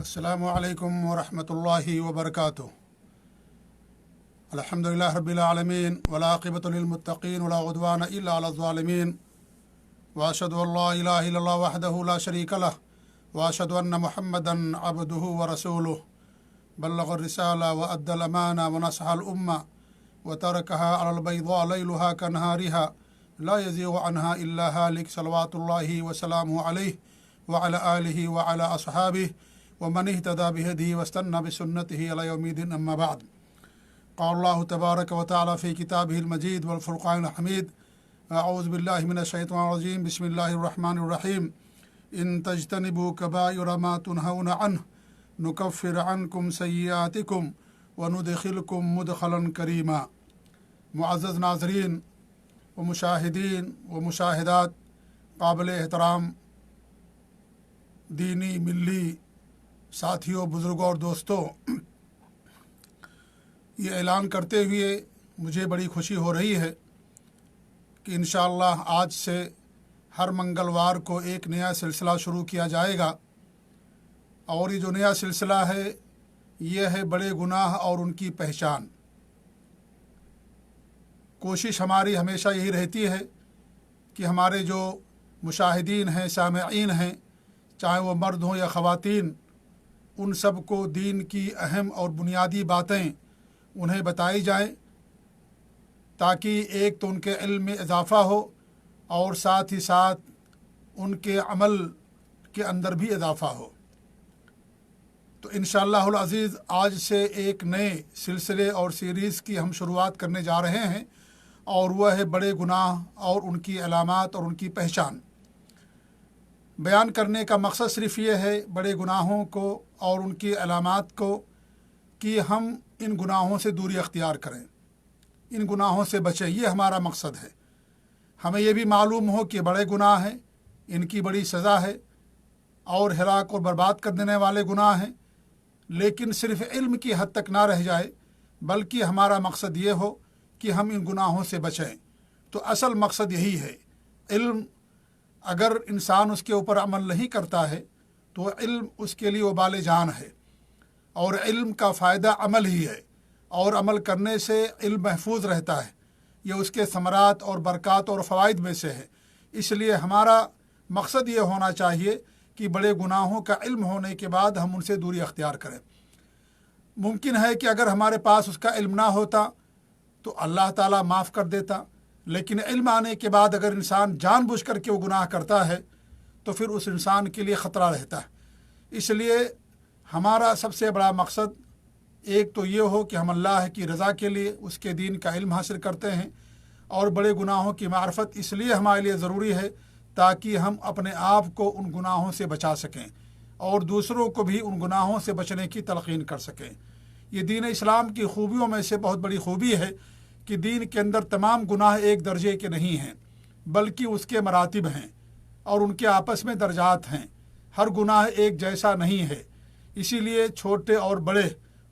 अस्सलामु अलैकुम वरहमतुल्लाहि वबरकातुह। अल्हम्दुलिल्लाहि रब्बिल आलमीन वला आक़िबतु लिल मुत्तक़ीन वला उद्वान इल्ला अला ज़ालिमीन व अशहदु अल्ला इलाहा इल्लल्लाह वहदहु ला शरीका लह व अशहदु अन्ना मुहम्मदन अब्दुहु व रसूलुहु बल्लग़र रिसाला व अद्दल अमाना व नसहल उम्मा व तरकहा अलल बैदा लैलुहा कनहारिहा ला यज़ीगु अन्हा इल्ला हालिक सल्लवातुल्लाहि व सलामुहु अलैहि व अला आलिहि व अला अस्हाबिहि व मन इह्तदा बिहदीहि वस्तन्ना बिसुन्नतिहि इला यौमिद्दीन अम्मा बअद। क़ाल अल्लाहु तबारक व तआला फ़ी किताबिहिल मजीद वल फ़ुरक़ानिल हमीद। अऊज़ु बिल्लाहि मिनश शैतानिर रजीम। बिस्मिल्लाहिर रहमानिर रहीम। इन तज्तनिबू कबाइर मा तुनहौना अन्हु नुकफ़्फ़िर अन्कुम सय्यिआतिकुम व नुदखिलकुम मुदखलन करीमा। मुअज़्ज़ज़ नाज़रीन व मुशाहिदीन व मुशाहिदात, काबिल एहतराम दीनी मिल्ली साथियों, बुज़ुर्गों और दोस्तों, ये ऐलान करते हुए मुझे बड़ी खुशी हो रही है कि इंशाअल्लाह आज से हर मंगलवार को एक नया सिलसिला शुरू किया जाएगा। और ये जो नया सिलसिला है ये है बड़े गुनाह और उनकी पहचान। कोशिश हमारी हमेशा यही रहती है कि हमारे जो मुशाहिदीन हैं, सामिईन हैं, चाहे वो मर्द हों या ख़वातीन, उन सब को दीन की अहम और बुनियादी बातें उन्हें बताई जाएं, ताकि एक तो उनके इल्म में इजाफ़ा हो और साथ ही साथ उनके अमल के अंदर भी इजाफ़ा हो। तो इंशाअल्लाहुल अज़ीज़ आज से एक नए सिलसिले और सीरीज़ की हम शुरुआत करने जा रहे हैं, और वह है बड़े गुनाह और उनकी अलामात और उनकी पहचान। बयान करने का मकसद सिर्फ़ ये है बड़े गुनाहों को और उनकी अलामात को, कि हम इन गुनाहों से दूरी अख्तियार करें, इन गुनाहों से बचें। ये हमारा मकसद है। हमें ये भी मालूम हो कि बड़े गुनाह हैं, इनकी बड़ी सज़ा है और हलाक और बर्बाद कर देने वाले गुनाह हैं, लेकिन सिर्फ़ इल्म की हद तक ना रह जाए, बल्कि हमारा मकसद ये हो कि हम इन गुनाहों से बचें। तो असल मकसद यही है। इल्म अगर इंसान उसके ऊपर अमल नहीं करता है तो इल्म उसके लिए वबाल जान है, और इल्म का फ़ायदा अमल ही है, और अमल करने से इल्म महफूज रहता है। ये उसके समरात और बरक़ात और फ़वाइद में से है। इसलिए हमारा मकसद ये होना चाहिए कि बड़े गुनाहों का इल्म होने के बाद हम उनसे दूरी अख्तियार करें। मुमकिन है कि अगर हमारे पास उसका इल्म ना होता तो अल्लाह ताला माफ़ कर देता, लेकिन इल्म आने के बाद अगर इंसान जानबूझ कर के वो गुनाह करता है तो फिर उस इंसान के लिए ख़तरा रहता है। इसलिए हमारा सबसे बड़ा मकसद एक तो ये हो कि हम अल्लाह की रज़ा के लिए उसके दीन का इल्म हासिल करते हैं, और बड़े गुनाहों की मार्फत इसलिए हमारे लिए ज़रूरी है ताकि हम अपने आप को उन गुनाहों से बचा सकें और दूसरों को भी उन गुनाहों से बचने की तलक़ीन कर सकें। ये दीन इस्लाम की खूबियों में से बहुत बड़ी खूबी है कि दीन के अंदर तमाम गुनाह एक दर्जे के नहीं हैं, बल्कि उसके मरातिब हैं और उनके आपस में दर्जात हैं। हर गुनाह एक जैसा नहीं है। इसीलिए छोटे और बड़े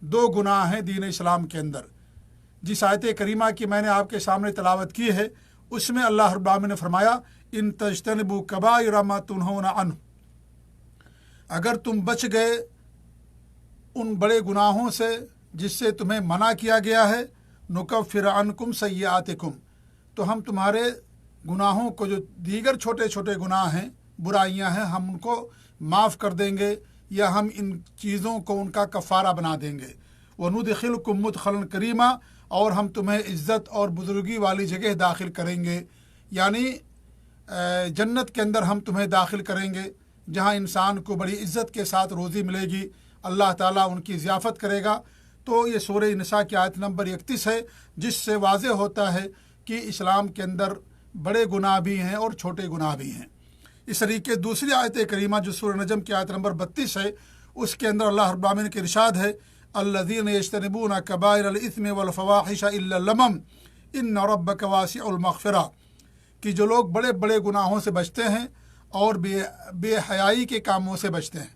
दो गुनाह हैं दीन इस्लाम के अंदर। जिस आयत करीमा की मैंने आपके सामने तलावत की है उसमें अल्लाह रब्बुल आलमीन ने फरमाया, इन तज्तनिबू कबाइर मा तुनहौना अन्हु, अगर तुम बच गए उन बड़े गुनाहों से जिससे तुम्हें मना किया गया है, नुकफ़्फ़िर अन्कुम सय्यिआतिकुम, तो हम तुम्हारे गुनाहों को, जो दीगर छोटे छोटे गुनाह हैं, बुराइयां हैं, हम उनको माफ़ कर देंगे, या हम इन चीज़ों को उनका कफ़ारा बना देंगे। व नुदखिलकुम मुदखलन करीमा, और हम तुम्हें इज़्ज़त और बुज़ुर्गी वाली जगह दाखिल करेंगे, यानी जन्नत के अंदर हम तुम्हें दाखिल करेंगे, जहाँ इंसान को बड़ी इज़्ज़त के साथ रोज़ी मिलेगी, अल्लाह ताला उनकी ज़ियाफ़त करेगा। तो ये सूरह निसा की आयत नंबर 31 है, जिससे वाज़ेह होता है कि इस्लाम के अंदर बड़े गुनाह भी हैं और छोटे गुनाह भी हैं। इस तरीके दूसरी आयत करीमा जो सूरह नजम की आयत नंबर 32 है, उसके अंदर अल्लाह रब्बुल आलमीन के इरशाद है, अल्लज़ीना यज्तनिबूना कबाइरल इस्मि वल फ़वाहिश इल्ला लमम इन्न रब्बक वासिउल मग़फ़िरा, कि जो लोग बड़े बड़े गुनाहों से बचते हैं और बेहयाई के कामों से बचते हैं,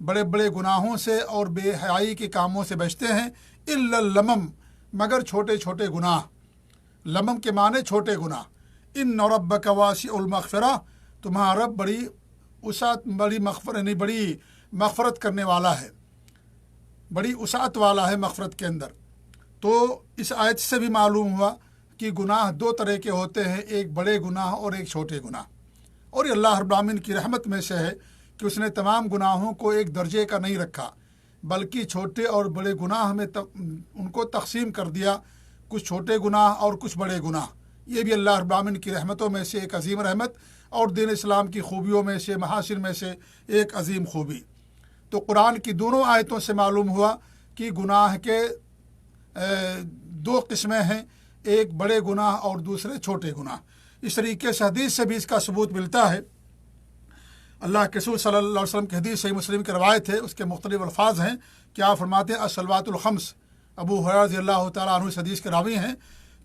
बड़े बड़े गुनाहों से और बेहयाई के कामों से बचते हैं, इल्ला लमम, मगर छोटे छोटे गुनाह। लमम के माने छोटे गुनाह। इन्न रब्बक वासिउल मग़फ़िरा, तुम्हारा रब बड़ी मग़फ़िरत, बड़ी मग़फ़रत करने वाला है, बड़ी वसाअत वाला है मग़फ़रत के अंदर। तो इस आयत से भी मालूम हुआ कि गुनाह दो तरह के होते हैं, एक बड़े गुनाह और एक छोटे गुनाह। और ये अल्लाह रब्बुल आलमीन की रहमत में से है कि उसने तमाम गुनाहों को एक दर्जे का नहीं रखा, बल्कि छोटे और बड़े गुनाह में उनको तक़सीम कर दिया, कुछ छोटे गुनाह और कुछ बड़े गुनाह। ये भी अल्लाह रब्बुल आलमीन की रहमतों में से एक अजीम रहमत और दीन इस्लाम की खूबियों में से, महासिन में से एक अजीम खूबी। तो कुरान की दोनों आयतों से मालूम हुआ कि गुनाह के दो किस्में हैं, एक बड़े गुनाह और दूसरे छोटे गुनाह। इस तरीके से हदीस से भी इसका सबूत मिलता है। अल्लाह के रसूल सल्लल्लाहु अलैहि वसल्लम की हदीस सही मुस्लिम की रवायत है, उसके मुख्तलिफ अल्फाज हैं कि आप फरमाते हैं अस्सलवातुल खम्स। अबू हुरैरा रज़ियल्लाहु तआला अन्हु इस हदीस के रावी हैं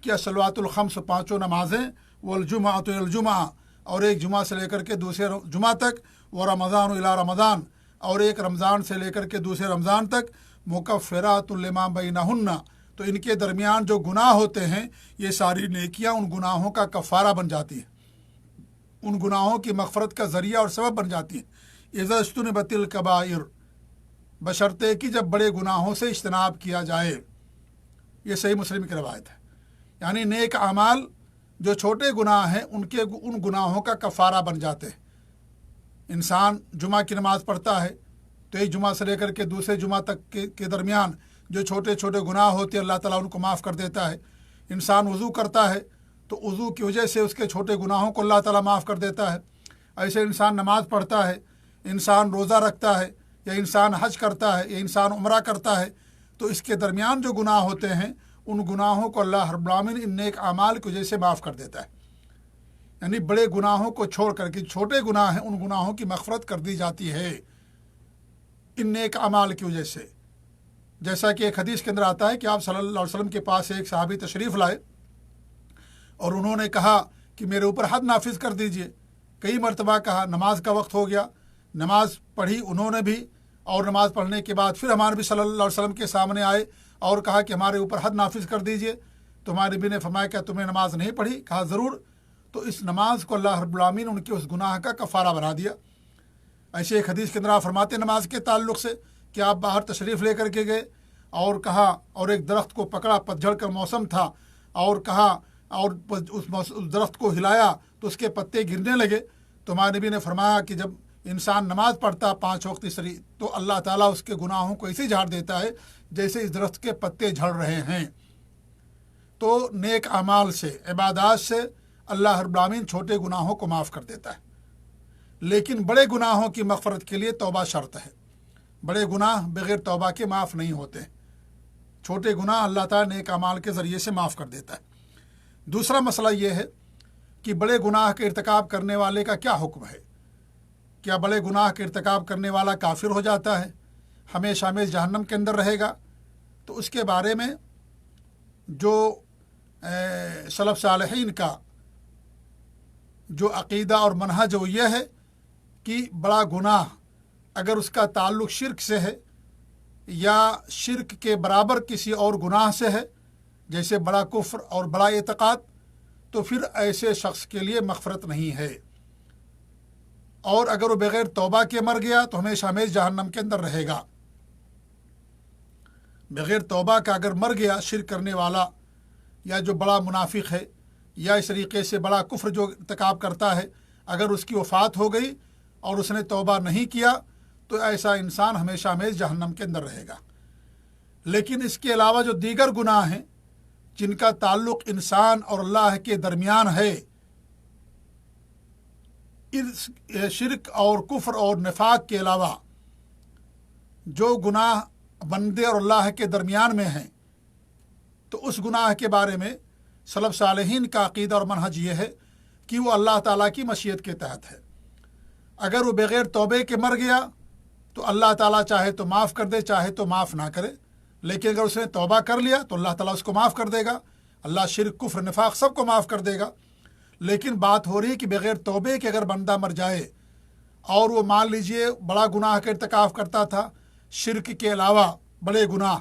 कि अस्सलवातुल खम्स, पाँचों नमाज़ें, वल जुमअतु इलल जुमअ, और एक जुमा से लेकर के दूसरे जुमा तक, व रमज़ान इला रमज़ान, और एक रमज़ान से लेकर के दूसरे रमज़ान तक, मुकफ़्फ़िरातुल लिमा बैनहुन्ना, तो इनके दरमियान जो गुनाह होते हैं ये सारी नेकियां उन गुनाहों का कफ़ारा बन जाती है, उन गुनाहों की मग़फ़रत का ज़रिया और सबब बन जाती है। इज़ा इज्तुनिबतिल कबाइर, बशर्ते कि जब बड़े गुनाहों से इज्तनाब किया जाए। ये सही मुस्लिम की रवायत है। यानी नेक अमाल जो छोटे गुनाह हैं उन गुनाहों का कफ़ारा बन जाते हैं। इंसान जुमा की नमाज़ पढ़ता है तो एक जुमा से लेकर के दूसरे जुमा तक के दरमियान जो छोटे छोटे गुनाह होते हैं अल्लाह ताला उनको माफ़ कर देता है। इंसान वज़ू करता है तो वज़ू की वजह से उसके छोटे गुनाहों को अल्लाह ताला माफ़ कर देता है। ऐसे इंसान नमाज़ पढ़ता है, इंसान रोज़ा रखता है, या इंसान हज करता है, या इंसान उम्रा करता है, तो इसके दरमियान जो गुनाह होते हैं उन गुनाहों को अल्लाह रब्बुल आलमीन इन नेक अमाल की वजह से माफ़ कर देता है। यानी बड़े गुनाहों को छोड़ करके छोटे गुनाह हैं उन गुनाहों की मग़फ़रत कर दी जाती है इन नेक अमाल की वजह से। जैसा कि एक हदीस के अंदर आता है कि आप सल्लल्लाहु अलैहि वसल्लम के पास एक सहाबी तशरीफ़ लाए और उन्होंने कहा कि मेरे ऊपर हद नाफिज कर दीजिए। कई मरतबा कहा, नमाज का वक्त हो गया, नमाज पढ़ी उन्होंने भी, और नमाज पढ़ने के बाद फिर हमारे नबी सल्लल्लाहु अलैहि वसल्लम के सामने आए और कहा कि हमारे ऊपर हद नाफिज कर दीजिए। तो हमारे नबी ने फरमाया क्या तुमने नमाज नहीं पढ़ी? कहा ज़रूर। तो इस नमाज को अल्लाह रब्बुल आलमीन उनके उस गुनाह का कफ़ारा बना दिया। ऐसे एक हदीस के अंदर आप फरमाते नमाज के ताल्लुक़ से कि आप बाहर तशरीफ़ लेकर के गए और कहा, और एक दरख्त को पकड़ा, पतझड़ का मौसम था, और कहा और उस दरख्त को हिलाया तो उसके पत्ते गिरने लगे। तो हमारे नबी ने फरमाया कि जब इंसान नमाज पढ़ता 5 वक्त सरी तो अल्लाह ताला उसके गुनाहों को ऐसे झाड़ देता है जैसे इस दरख्त के पत्ते झड़ रहे हैं। तो नेक अमाल से, इबादत से अल्लाह रब्बुल आलमीन छोटे गुनाहों को माफ़ कर देता है, लेकिन बड़े गुनाहों की मग़फ़रत के लिए तौबा शर्त है। बड़े गुनाह बग़ैर तौबा के माफ़ नहीं होते। छोटे गुनाह अल्लाह ताला नेक अमाल के ज़रिए से माफ़ कर देता है। दूसरा मसला ये है कि बड़े गुनाह के इर्तिकाब करने वाले का क्या हुक्म है। क्या बड़े गुनाह के इर्तिकाब करने वाला काफिर हो जाता है, हमेशा हमेशा जहन्नम के अंदर रहेगा? तो उसके बारे में जो सलफ़ सालिहीन का जो अक़ीदा और मनहज वो यह है कि बड़ा गुनाह अगर उसका ताल्लुक़ शिरक से है या शिरक के बराबर किसी और गुनाह से है, जैसे बड़ा कुफ्र और बड़ा एतक़ाद, तो फिर ऐसे शख्स के लिए मग़फ़रत नहीं है। और अगर वो बग़ैर तौबा के मर गया तो हमेशा हमेशा जहन्नम के अंदर रहेगा। बग़ैर तौबा का अगर मर गया शिरक करने वाला, या जो बड़ा मुनाफिक है, या इस तरीके से बड़ा कुफ्र जो इर्तिकाब करता है, अगर उसकी वफ़ात हो गई और उसने तौबा नहीं किया तो ऐसा इंसान हमेशा हमेशा जहन्नम के अंदर रहेगा। लेकिन इसके अलावा जो दीगर गुनाह हैं जिनका ताल्लुक़ इंसान और अल्लाह के दरमियान है, इस शिरक और कुफ्र और निफाक के अलावा जो गुनाह बंदे और अल्लाह के दरमियान में हैं, तो उस गुनाह के बारे में सलफ़ सालिहीन का अक़ीदा और मनहज ये है कि वो अल्लाह ताला की मशीयत के तहत है। अगर वो बग़ैर तौबे के मर गया तो अल्लाह ताला चाहे तो माफ़ कर दे, चाहे तो माफ़ ना करे। लेकिन अगर उसने तौबा कर लिया तो अल्लाह ताला उसको माफ़ कर देगा। अल्लाह शिरक, कुफ्र, निफाक सबको माफ़ कर देगा। लेकिन बात हो रही है कि बग़ैर तौबे के अगर बंदा मर जाए और वो मान लीजिए बड़ा गुनाह का इर्तिकाब करता था, शिरक के अलावा बड़े गुनाह,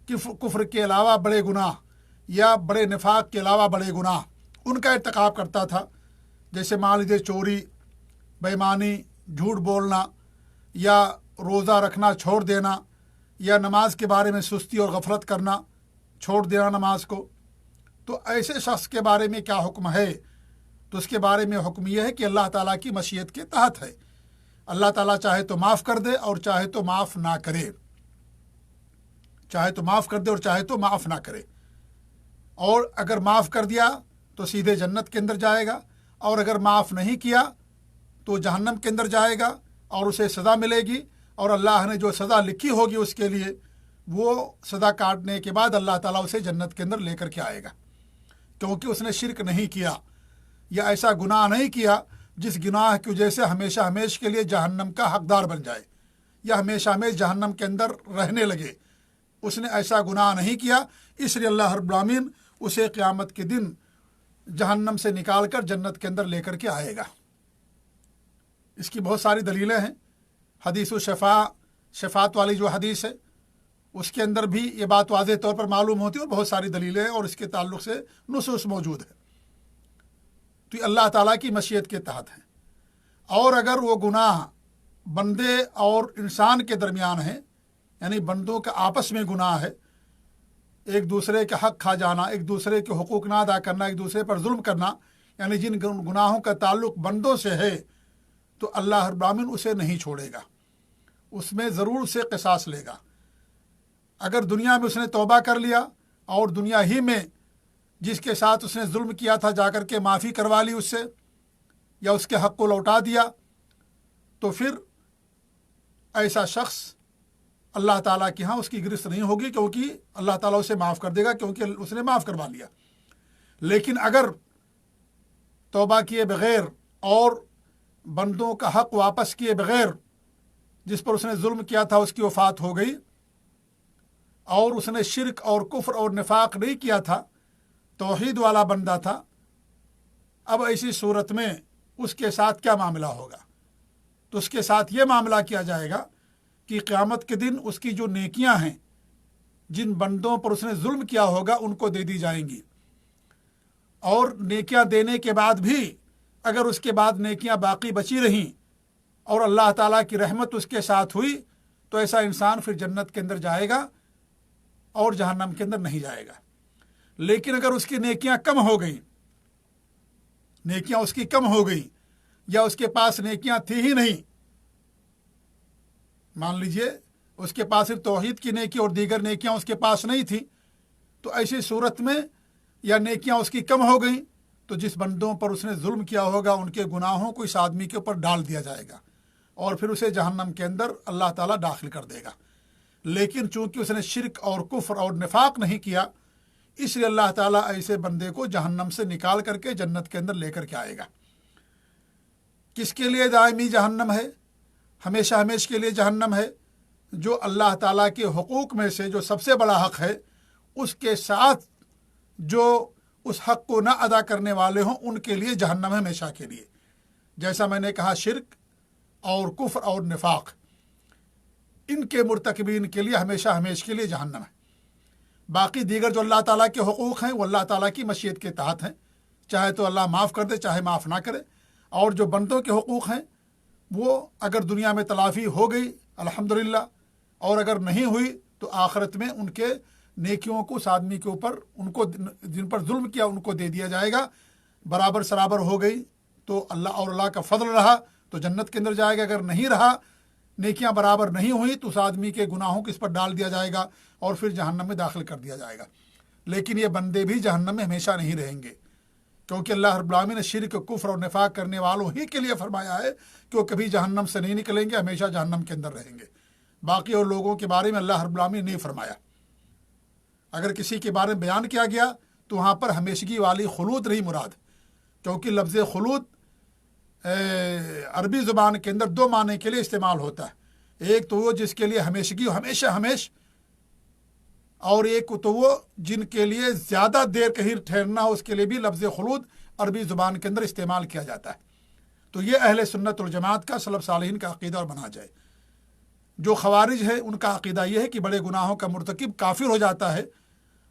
कुफ्र के अलावा बड़े गुनाह, या बड़े निफाक के अलावा बड़े गुनाह उनका इर्तिकाब करता था, जैसे मान लीजिए चोरी, बेईमानी, झूठ बोलना, या روزہ رکھنا چھوڑ دینا یا نماز کے بارے میں سستی اور غفلت کرنا چھوڑ دینا نماز کو، تو ایسے شخص کے بارے میں کیا حکم ہے؟ تو اس کے بارے میں حکم یہ ہے کہ اللہ تعالیٰ کی مشیت کے تحت ہے۔ اللہ تعالیٰ چاہے تو معاف کر دے اور چاہے تو معاف نہ کرے، چاہے تو معاف کر دے اور چاہے تو معاف نہ کرے۔ اور اگر معاف کر دیا تو سیدھے جنت کے اندر جائے گا، اور اگر معاف نہیں کیا تو جہنم کے اندر جائے گا اور اسے سزا ملے گی، اور اللہ نے جو سزا لکھی ہوگی اس کے لیے وہ سزا کاٹنے کے بعد اللہ تعالیٰ اسے جنت کے اندر لے کر کے آئے گا، کیونکہ اس نے شرک نہیں کیا یا ایسا گناہ نہیں کیا جس گناہ کی وجہ سے ہمیشہ ہمیش کے لیے جہنم کا حقدار بن جائے یا ہمیشہ ہمیش جہنم کے اندر رہنے لگے۔ اس نے ایسا گناہ نہیں کیا، اس لیے اللہ رب العالمین اسے قیامت کے دن جہنم سے نکال کر جنت کے اندر لے کر کے آئے گا۔ اس کی بہت ساری دلیلیں ہیں۔ حدیث شفاعت والی جو حدیث ہے اس کے اندر بھی یہ بات واضح طور پر معلوم ہوتی ہے، اور بہت ساری دلیلیں ہیں اور اس کے تعلق سے نصوص موجود ہے۔ تو یہ اللہ تعالیٰ کی مشیت کے تحت ہے۔ اور اگر وہ گناہ بندے اور انسان کے درمیان ہے، یعنی بندوں کا آپس میں گناہ ہے، ایک دوسرے کا حق کھا جانا، ایک دوسرے کے حقوق نہ ادا کرنا، ایک دوسرے پر ظلم کرنا، یعنی جن گناہوں کا تعلق بندوں سے ہے، تو اللہ رب العالمین اسے نہیں چھوڑے گا، اس میں ضرور اسے قصاص لے گا۔ اگر دنیا میں اس نے توبہ کر لیا اور دنیا ہی میں جس کے ساتھ اس نے ظلم کیا تھا جا کر کے معافی کروا لی اس سے یا اس کے حق کو لوٹا دیا، تو پھر ایسا شخص اللہ تعالیٰ کے ہاں اس کی گرفت نہیں ہوگی، کیونکہ اللہ تعالیٰ اسے معاف کر دے گا کیونکہ اس نے معاف کروا لیا۔ لیکن اگر توبہ کیے بغیر اور بندوں کا حق واپس کیے بغیر جس پر اس نے ظلم کیا تھا اس کی وفات ہو گئی، اور اس نے شرک اور کفر اور نفاق نہیں کیا تھا، توحید والا بندہ تھا، اب ایسی صورت میں اس کے ساتھ کیا معاملہ ہوگا؟ تو اس کے ساتھ یہ معاملہ کیا جائے گا کہ قیامت کے دن اس کی جو نیکیاں ہیں، جن بندوں پر اس نے ظلم کیا ہوگا ان کو دے دی جائیں گی، اور نیکیاں دینے کے بعد بھی اگر اس کے بعد نیکیاں باقی بچی رہیں اور اللہ تعالیٰ کی رحمت اس کے ساتھ ہوئی تو ایسا انسان پھر جنت کے اندر جائے گا اور جہنم کے اندر نہیں جائے گا۔ لیکن اگر اس کی نیکیاں کم ہو گئیں، نیکیاں اس کی کم ہو گئیں یا اس کے پاس نیکیاں تھی ہی نہیں، مان لیجئے اس کے پاس صرف توحید کی نیکی اور دیگر نیکیاں اس کے پاس نہیں تھی، تو ایسی صورت میں یا نیکیاں اس کی کم ہو گئیں تو جس بندوں پر اس نے ظلم کیا ہوگا ان کے گناہوں کو اس آدمی کے اوپر ڈال دیا جائے گا اور پھر اسے جہنم کے اندر اللہ تعالیٰ داخل کر دے گا۔ لیکن چونکہ اس نے شرک اور کفر اور نفاق نہیں کیا، اس لیے اللہ تعالیٰ ایسے بندے کو جہنم سے نکال کر کے جنت کے اندر لے کر کے آئے گا۔ کس کے لیے دائمی جہنم ہے؟ ہمیشہ ہمیش کے لیے جہنم ہے۔ جو اللہ تعالیٰ کے حقوق میں سے جو سب سے بڑا حق ہے، اس کے ساتھ جو اس حق کو نہ ادا کرنے والے ہوں ان کے لیے جہنم ہے ہمیشہ کے لیے۔ جیسا میں نے کہا، شرک اور کفر اور نفاق، ان کے مرتکبین کے لیے ہمیشہ ہمیش کے لیے جہنم ہے۔ باقی دیگر جو اللہ تعالیٰ کے حقوق ہیں وہ اللہ تعالیٰ کی مشیت کے تحت ہیں، چاہے تو اللہ معاف کر دے چاہے معاف نہ کرے۔ اور جو بندوں کے حقوق ہیں وہ اگر دنیا میں تلافی ہو گئی الحمدللہ، اور اگر نہیں ہوئی تو آخرت میں ان کے نیکیوں کو اس آدمی کے اوپر، ان کو جن پر ظلم کیا ان کو دے دیا جائے گا۔ برابر سرابر ہو گئی تو اللہ کا فضل رہا تو جنت کے اندر جائے گا، اگر نہیں رہا، نیکیاں برابر نہیں ہوئی تو اس آدمی کے گناہوں کو اس پر ڈال دیا جائے گا اور پھر جہنم میں داخل کر دیا جائے گا۔ لیکن یہ بندے بھی جہنم میں ہمیشہ نہیں رہیں گے، کیونکہ اللہ رب العالمین نے شرک، کفر اور نفاق کرنے والوں ہی کے لیے فرمایا ہے کہ وہ کبھی جہنم سے نہیں نکلیں گے، ہمیشہ جہنم کے اندر رہیں گے۔ باقی اور لوگوں کے بارے میں اللہ رب العالمین نے نہیں فرمایا۔ اگر کسی کے بارے میں بیان کیا گیا تو وہاں پر ہمیشگی والی خلود نہیں مراد، کیونکہ لفظ خلود عربی زبان کے اندر دو معنی کے لیے استعمال ہوتا ہے۔ ایک تو وہ جس کے لیے ہمیشگی ہمیشہ ہمیش، اور ایک تو وہ جن کے لیے زیادہ دیر کہیں ٹھہرنا ہو، اس کے لیے بھی لفظ خلود عربی زبان کے اندر استعمال کیا جاتا ہے۔ تو یہ اہل سنت والجماعت کا، سلف صالحین کا عقیدہ اور منہج ہے۔ جو خوارج ہے ان کا عقیدہ یہ ہے کہ بڑے گناہوں کا مرتکب کافر ہو جاتا ہے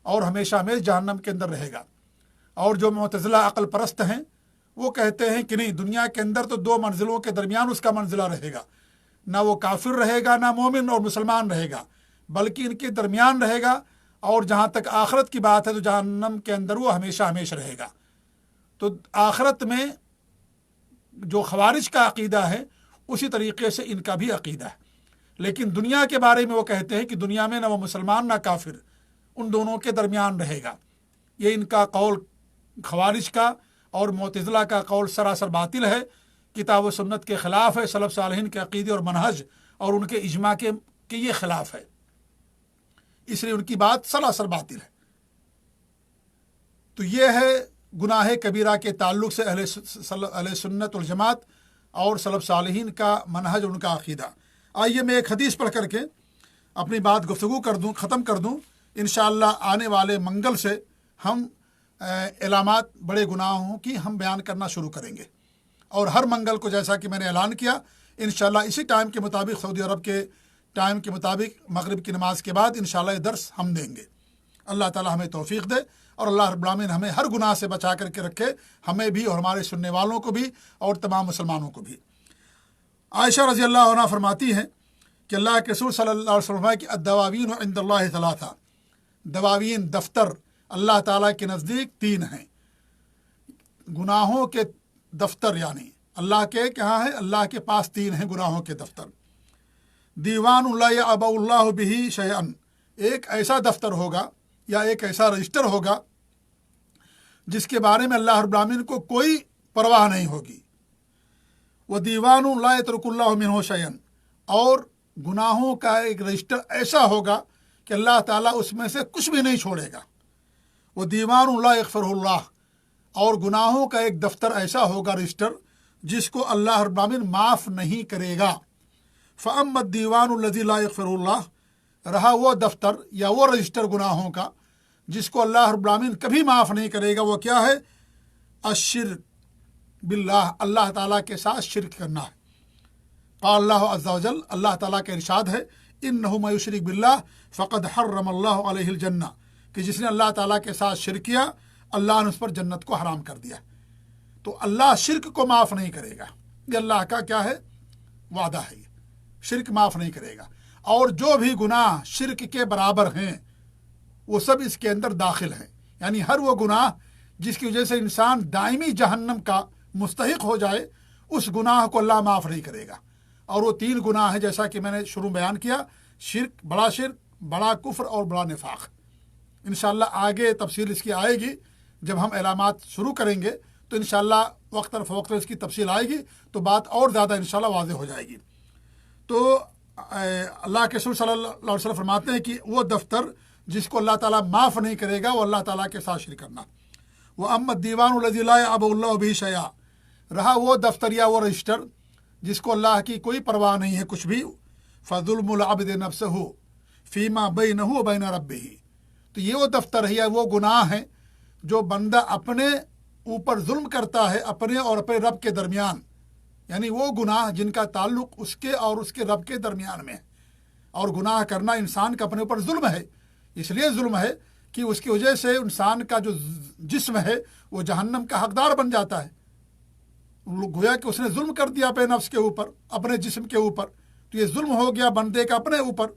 اور ہمیشہ ہمیش جہنم کے اندر رہے گا۔ اور جو معتزلہ عقل پرست ہیں وہ کہتے ہیں کہ نہیں، دنیا کے اندر تو دو منزلوں کے درمیان اس کا منزلہ رہے گا، نہ وہ کافر رہے گا، نہ مومن اور مسلمان رہے گا، بلکہ ان کے درمیان رہے گا، اور جہاں تک آخرت کی بات ہے تو جہنم کے اندر وہ ہمیشہ ہمیشہ رہے گا۔ تو آخرت میں جو خوارج کا عقیدہ ہے اسی طریقے سے ان کا بھی عقیدہ ہے، لیکن دنیا کے بارے میں وہ کہتے ہیں کہ دنیا میں نہ وہ مسلمان نہ کافر، ان دونوں کے درمیان رہے گا۔ یہ ان کا قول خوارج کا اور معتزلہ کا قول سراسر باطل ہے، کتاب و سنت کے خلاف ہے، سلف صالحین کے عقیدے اور منہج اور ان کے اجماع کے یہ خلاف ہے، اس لیے ان کی بات سراسر باطل ہے۔ تو یہ ہے گناہ کبیرہ کے تعلق سے اہل سنت والجماعت اور سلف صالحین کا منہج، ان کا عقیدہ۔ آئیے میں ایک حدیث پڑھ کر کے اپنی بات گفتگو ختم کر دوں۔ انشاءاللہ آنے والے منگل سے ہم علامات بڑے گناہوں کی ہم بیان کرنا شروع کریں گے، اور ہر منگل کو جیسا کہ میں نے اعلان کیا انشاءاللہ اسی ٹائم کے مطابق، سعودی عرب کے ٹائم کے مطابق مغرب کی نماز کے بعد انشاءاللہ یہ درس ہم دیں گے۔ اللہ تعالی ہمیں توفیق دے، اور اللہ رب العالمین ہمیں ہر گناہ سے بچا کر کے رکھے، ہمیں بھی اور ہمارے سننے والوں کو بھی اور تمام مسلمانوں کو بھی۔ عائشہ رضی اللہ عنہا فرماتی ہیں کہ اللہ کے رسول صلی اللہ علیہ وسلم کہ الدواوین عند اللہ ثلاثہ، دواوین دفتر اللہ تعالیٰ کے نزدیک 3 ہیں۔ گناہوں کے دفتر یعنی اللہ کے کہاں ہے؟ اللہ کے پاس 3 ہیں گناہوں کے دفتر۔ دیوان اللہ یعبأ اللہ بہ شیئا، ایک ایسا دفتر ہوگا یا ایک ایسا رجسٹر ہوگا جس کے بارے میں اللہ رب العالمین کو کوئی پرواہ نہیں ہوگی۔ وہ دیوان لا یترک اللہ منہ شیئا، اور گناہوں کا ایک رجسٹر ایسا ہوگا کہ اللہ تعالیٰ اس میں سے کچھ بھی نہیں چھوڑے گا۔ وہ دیوان لا یغفرہ اللہ، اور گناہوں کا ایک دفتر ایسا ہوگا رجسٹر جس کو اللہ رب العالمین معاف نہیں کرے گا۔ فأما الدیوان الذی لا یغفرہ اللہ، رہا وہ دفتر یا وہ رجسٹر گناہوں کا جس کو اللہ رب العالمین کبھی معاف نہیں کرے گا، وہ کیا ہے؟ الشرک باللہ، اللہ تعالیٰ کے ساتھ شرک کرنا ہے۔ قال اللہ عز و جل، اللہ تعالیٰ کا ارشاد ہے، انہ من یشرک باللہ فقد حرم اللہ علیہ الجنہ، کہ جس نے اللہ تعالیٰ کے ساتھ شرک کیا اللہ نے اس پر جنت کو حرام کر دیا۔ تو اللہ شرک کو معاف نہیں کرے گا، یہ اللہ کا کیا ہے؟ وعدہ ہے، یہ شرک معاف نہیں کرے گا۔ اور جو بھی گناہ شرک کے برابر ہیں وہ سب اس کے اندر داخل ہیں، یعنی ہر وہ گناہ جس کی وجہ سے انسان دائمی جہنم کا مستحق ہو جائے اس گناہ کو اللہ معاف نہیں کرے گا۔ اور وہ 3 گناہ ہیں جیسا کہ میں نے شروع بیان کیا، شرک، بڑا کفر اور بڑا نفاق۔ انشاءاللہ آگے تفصیل اس کی آئے گی، جب ہم اعلامات شروع کریں گے تو انشاءاللہ وقتاً فوقتاً اس کی تفصیل آئے گی تو بات اور زیادہ انشاءاللہ واضح ہو جائے گی۔ تو اللہ کے رسول صلی اللہ علیہ وسلم فرماتے ہیں کہ وہ دفتر جس کو اللہ تعالیٰ معاف نہیں کرے گا وہ اللہ تعالیٰ کے ساتھ شرک کرنا۔ وَأَمَّا الدِّيوَانُ الَّذِي لَا يَعْبَأُ اللَّهُ بِهِ شَيْئًا، رہا وہ دفتر یا وہ رجسٹر جس کو اللہ کی کوئی پرواہ نہیں ہے کچھ بھی، فَظُلْمُ الْعَبْدِ نَفْسَهُ فِيمَا بَيْنَهُ وَبَيْنَ رَبِّهِ، تو یہ وہ دفتر ہے یا وہ گناہ ہے جو بندہ اپنے اوپر ظلم کرتا ہے اپنے اور اپنے رب کے درمیان، یعنی وہ گناہ جن کا تعلق اس کے اور اس کے رب کے درمیان میں ہے۔ اور گناہ کرنا انسان کا اپنے اوپر ظلم ہے، اس لیے ظلم ہے کہ اس کی وجہ سے انسان کا جو جسم ہے وہ جہنم کا حقدار بن جاتا ہے۔ گویا کہ اس نے ظلم کر دیا اپنے نفس کے اوپر، اپنے جسم کے اوپر، تو یہ ظلم ہو گیا بندے کا اپنے اوپر۔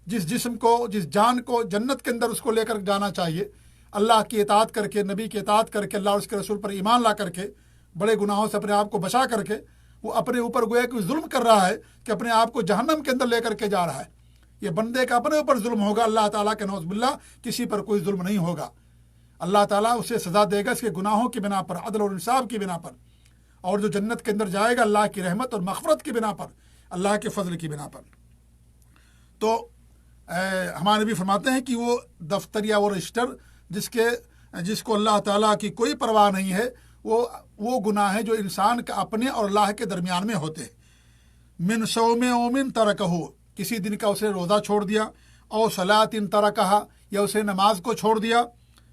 جس جسم کو، جس جان کو جنت کے اندر اس کو لے کر جانا چاہیے، اللہ کی اطاعت کر کے، نبی کی اطاعت کر کے، اللہ اور اس کے رسول پر ایمان لا کر کے، بڑے گناہوں سے اپنے آپ کو بچا کر کے، وہ اپنے اوپر گویا کہ ظلم کر رہا ہے کہ اپنے آپ کو جہنم کے اندر لے کر کے جا رہا ہے۔ یہ بندے کا اپنے اوپر ظلم ہوگا، اللہ تعالیٰ کے نعوذ باللہ کسی پر کوئی ظلم نہیں ہوگا۔ اللہ تعالیٰ اسے سزا دے گا اس کے گناہوں کی بنا پر، عدل اور انصاف کی بنا پر، اور جو جنت کے اندر جائے گا اللہ کی رحمت اور مغفرت کی بنا پر، اللہ کے فضل کی بنا پر۔ تو ہمارے نبی فرماتے ہیں کہ وہ دفتر یا وہ رجسٹر جس کو اللہ تعالیٰ کی کوئی پرواہ نہیں ہے، وہ گناہ ہے جو انسان کا اپنے اور اللہ کے درمیان میں ہوتے ہیں۔ من صوم یوم ترکہ، کسی دن کا اسے روزہ چھوڑ دیا، او صلاۃ ترکہا، یا اسے نماز کو چھوڑ دیا،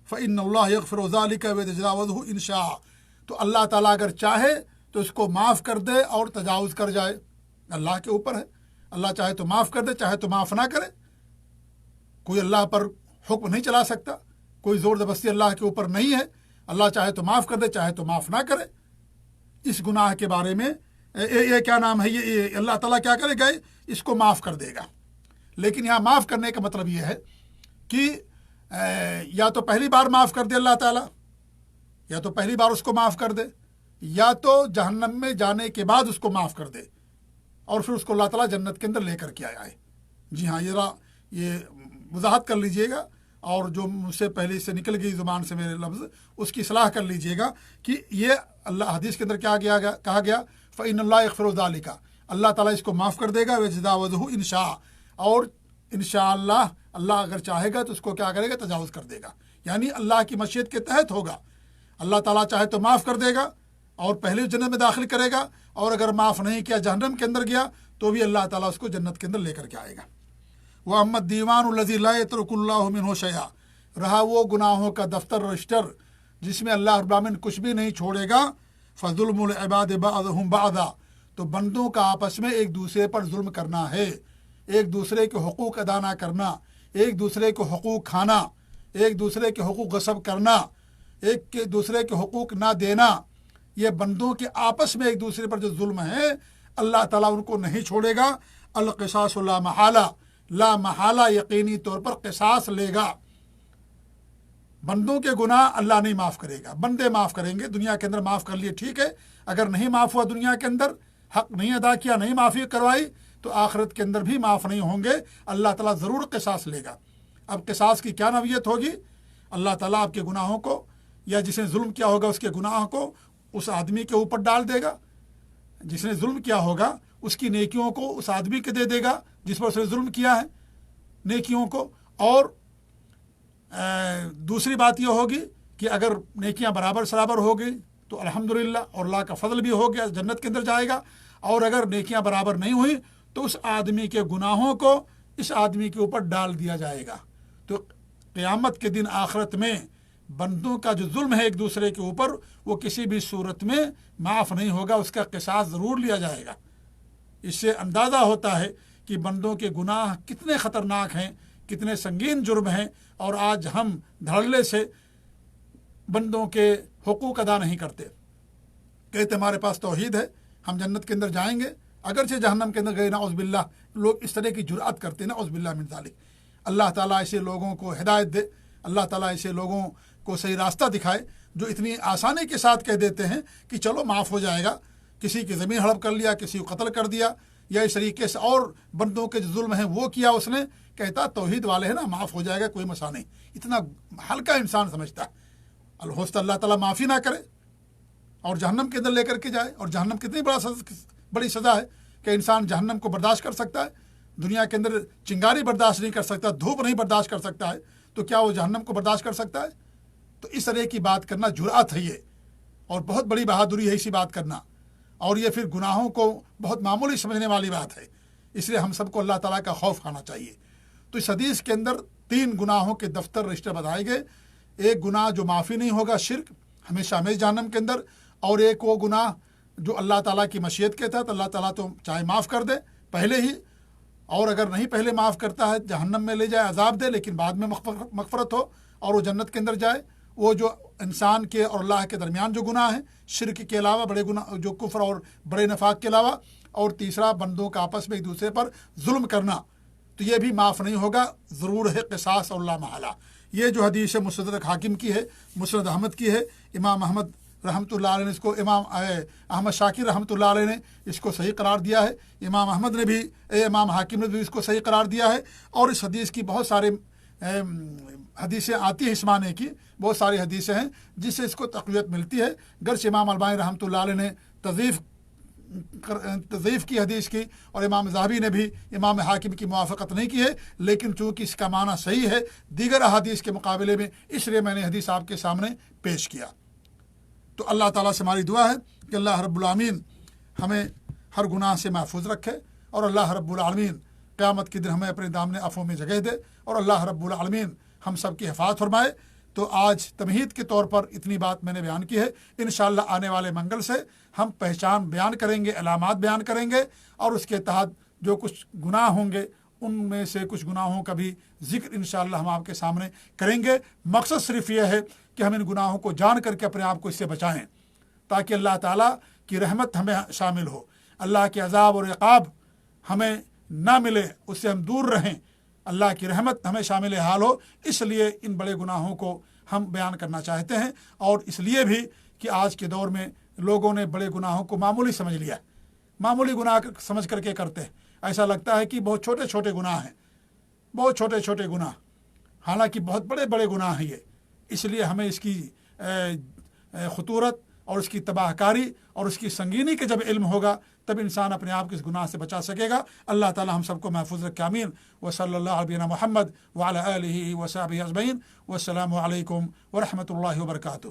فإن اللہ یغفر ذلک ویتجاوزہ ان شاء، تو اللہ تعالیٰ اگر چاہے تو اس کو معاف کر دے اور تجاوز کر جائے، اللہ کے اوپر ہے، اللہ چاہے تو معاف کر دے، چاہے تو معاف نہ کرے۔ کوئی اللہ پر حکم نہیں چلا سکتا، کوئی زور زبردستی اللہ کے اوپر نہیں ہے، اللہ چاہے تو معاف کر دے، چاہے تو معاف نہ کرے۔ اس گناہ کے بارے میں ये क्या नाम है, ये अल्लाह ताला क्या करेगा, इसको माफ़ कर देगा। लेकिन यहाँ माफ़ करने का मतलब ये है कि या तो पहली बार माफ़ कर दे अल्लाह ताला, या तो पहली बार उसको माफ़ कर दे, या तो जहन्नम में जाने के बाद उसको माफ़ कर दे और फिर उसको अल्लाह ताला जन्नत के अंदर लेकर के आए। जी हाँ, ये वजाहत कर लीजिएगा, और जो मुझसे पहले से निकल गई ज़ुबान से मेरे लफ्ज़, उसकी सलाह कर लीजिएगा कि ये अल्लाह हदीस के अंदर क्या कहा गया, फ़इन्नल्लाह यग़फ़िरु ज़ालिका, अल्लाह ताला इसको माफ़ कर देगा, वयतजावज़हु इंशा, और इंशाअल्लाह अल्लाह अगर चाहेगा तो उसको क्या करेगा, तजावुज़ कर देगा। यानी अल्लाह की मशीयत के तहत होगा। अल्लाह ताला चाहे तो माफ़ कर देगा और पहले जन्नत में दाखिल करेगा, और अगर माफ़ नहीं किया, जहन्नम के अंदर गया, तो भी अल्लाह ताला उसको जन्नत के अंदर लेकर के आएगा। वह अहमद दीवानुल्लज़ी ला यतरुकुल्लाहु मिन्हु शैआ, रहा वो गुनाहों का दफ्तर रजिस्टर जिसमें अल्लाह रब्बुल आलमीन कुछ भी नहीं छोड़ेगा। फ़ज़ुल्मुल इबाद बअदहुम बअदा, तो बंदों का आपस में एक दूसरे पर जुल्म करना है, एक दूसरे के हुकूक अदा ना करना, एक दूसरे को हुकूक खाना, एक दूसरे के हुकूक गस्ब करना, एक के दूसरे के हुकूक ना देना, ये बंदों के आपस में एक दूसरे पर जो जुल्म है, अल्लाह ताला उनको नहीं छोड़ेगा। अल क़िसासु ला महाला, ला महाला यकीनी तौर पर क़िसास लेगा। बंदों के गुनाह अल्लाह नहीं माफ़ करेगा, बंदे माफ़ करेंगे। दुनिया के अंदर माफ़ कर लिए ठीक है, अगर नहीं माफ़ हुआ दुनिया के अंदर, हक़ नहीं अदा किया, नहीं माफ़ी करवाई, तो आखिरत के अंदर भी माफ़ नहीं होंगे, अल्लाह ताला ज़रूर क़िसास लेगा। अब क़िसास की क्या नौइयत होगी, अल्लाह ताला आपके गुनाहों को या जिसने जुल्म किया होगा उसके गुनाह को उस आदमी के ऊपर डाल देगा, जिसने जुल्म किया होगा उसकी नेकियों को उस आदमी के दे देगा जिस पर उसने जुल्म किया है, नेकियों को। और दूसरी बात यह होगी कि अगर नेकियां बराबर सराबर हो गई तो अल्हम्दुलिल्लाह, और अल्लाह का फजल भी हो गया, जन्नत के अंदर जाएगा। और अगर नेकियां बराबर नहीं हुई तो उस आदमी के गुनाहों को इस आदमी के ऊपर डाल दिया जाएगा। तो क़यामत के दिन आखिरत में बंदों का जो जुल्म है एक दूसरे के ऊपर, वो किसी भी सूरत में माफ़ नहीं होगा, उसका क़िसास ज़रूर लिया जाएगा। इससे अंदाज़ा होता है कि बंदों के गुनाह कितने ख़तरनाक हैं, कितने संगीन जुर्म हैं, और आज हम धड़ल्ले से बंदों के हुकूक अदा नहीं करते। कहते हमारे पास तौहीद है, हम जन्नत के अंदर जाएंगे, अगरचे जहन्नम के अंदर गए, नाउज़ुबिल्लाह। लोग इस तरह की जुर्अत करते हैं, नाउज़ुबिल्लाह मिन ज़ालिक। अल्लाह ताला ऐसे लोगों को हिदायत दे, अल्लाह ताला ऐसे लोगों को सही रास्ता दिखाए जो इतनी आसानी के साथ कह देते हैं कि चलो माफ़ हो जाएगा, किसी की ज़मीन हड़प कर लिया, किसी को कत्ल कर दिया, या इस तरीके से और बंदों के जो जुल्म हैं वो किया उसने, कहता तौहीद वाले हैं ना, माफ़ हो जाएगा, कोई मसला नहीं। इतना हल्का इंसान समझता है। अल्लाह अल्लाह ताला माफ़ी ना करे और जहन्नम के अंदर लेकर के जाए। और जहन्नम कितनी बड़ी सज़ा है कि इंसान जहन्नम को बर्दाश्त कर सकता है। दुनिया के अंदर चिंगारी बर्दाश्त नहीं कर सकता, धूप नहीं बर्दाश्त कर सकता है, तो क्या वो जहन्नम को बर्दाश्त कर सकता है? तो इस तरह की बात करना जुर्अत है ये, और बहुत बड़ी बहादुरी है इसी बात करना। और ये फिर गुनाहों को बहुत मामूली समझने वाली बात है। इसलिए हम सबको अल्लाह ताला का खौफ खाना चाहिए। तो इस हदीस के अंदर 3 गुनाहों के दफ्तर रजिस्टर बताए गए। एक गुनाह जो माफ़ी नहीं होगा, शिर्क, हमेशा हमेशा जहन्नम के अंदर। और एक वो गुनाह जो अल्लाह ताला की मशीयत के तहत अल्लाह ताला तो चाहे माफ़ कर दे पहले ही, और अगर नहीं पहले माफ़ करता है जहन्नम में ले जाए, अजाब दे, लेकिन बाद में मग़फ़रत हो और वो जन्नत के अंदर जाए। वो जो इंसान के और अल्लाह के दरमियान जो गुनाह है, शिर्क के अलावा बड़े गुनाह जो कुफ्र और बड़े नफाक के अलावा। और तीसरा बंदों का आपस में एक दूसरे पर जुल्म करना, तो ये भी माफ़ नहीं होगा, ज़रूर है क़िसास और ला महला। ये जो हदीस है मुसनद हाकिम की है, मुसनद अहमद की है। इमाम अहमद रहमतुल्लाह अलैह ने इसको, इमाम अहमद शाकिर रहमतुल्लाह अलैह ने इसको सही करार दिया है। इमाम अहमद ने भी, इमाम हाकिम ने भी इसको सही करार दिया है। और इस हदीस की बहुत सारे हदीसें आती हैं, इस माने की बहुत सारी हदीसें हैं जिससे इसको तक़वियत मिलती है। गर्च इमाम अलबानी रहमतुल्लाह अलैह ने तज़ईफ़ की हदीस की, और इमाम ज़हाबी ने भी इमाम हाकिम की मुवाफ़क़त नहीं की है, लेकिन चूँकि इसका माना सही है दीगर हदीस के मुकाबले में, इसलिए मैंने हदीस आपके सामने पेश किया। तो अल्लाह ताला से हमारी दुआ है कि अल्लाह रब्बुल आलमीन हमें हर गुनाह से महफूज रखे, और अल्लाह रब्बुल आलमीन क़यामत के दिन हमें अपने दामने अफ़ों में जगह दे, और अल्लाह रब्बुल आलमीन हम सब की हिफाज़त फरमाए। तो आज तमहीद के तौर पर इतनी बात मैंने बयान की है। इंशाअल्लाह आने वाले मंगल से हम पहचान बयान करेंगे, अलामात बयान करेंगे, और उसके तहत जो कुछ गुनाह होंगे उनमें से कुछ गुनाहों का भी जिक्र इंशाअल्लाह हम आपके सामने करेंगे। मकसद सिर्फ ये है कि हम इन गुनाहों को जान करके अपने आप को इससे बचाएं, ताकि अल्लाह ताला की रहमत हमें शामिल हो। اللہ کے عذاب اور عقاب ہمیں نہ ملے، اس سے ہم دور رہیں، اللہ کی رحمت ہمیں شامل حال ہو، اس لیے ان بڑے گناہوں کو ہم بیان کرنا چاہتے ہیں۔ اور اس لیے بھی کہ آج کے دور میں لوگوں نے بڑے گناہوں کو معمولی سمجھ لیا، معمولی گناہ سمجھ کر کے کرتے ہیں، ایسا لگتا ہے کہ بہت چھوٹے چھوٹے گناہ ہیں، بہت چھوٹے چھوٹے گناہ، حالانکہ بہت بڑے بڑے گناہ ہیں یہ۔ اس لیے ہمیں اس کی خطورت اور اس کی تباہ کاری اور اس کی سنگینی کا جب علم ہوگا تب انسان اپنے آپ کو اس گناہ سے بچا سکے گا۔ اللہ تعالی ہم سب کو محفوظ رکھے، آمین۔ وصلی اللہ علیہ محمد وعلی آلہ وصحبہ اجمعین، والسلام علیکم ورحمۃ اللہ وبرکاتہ۔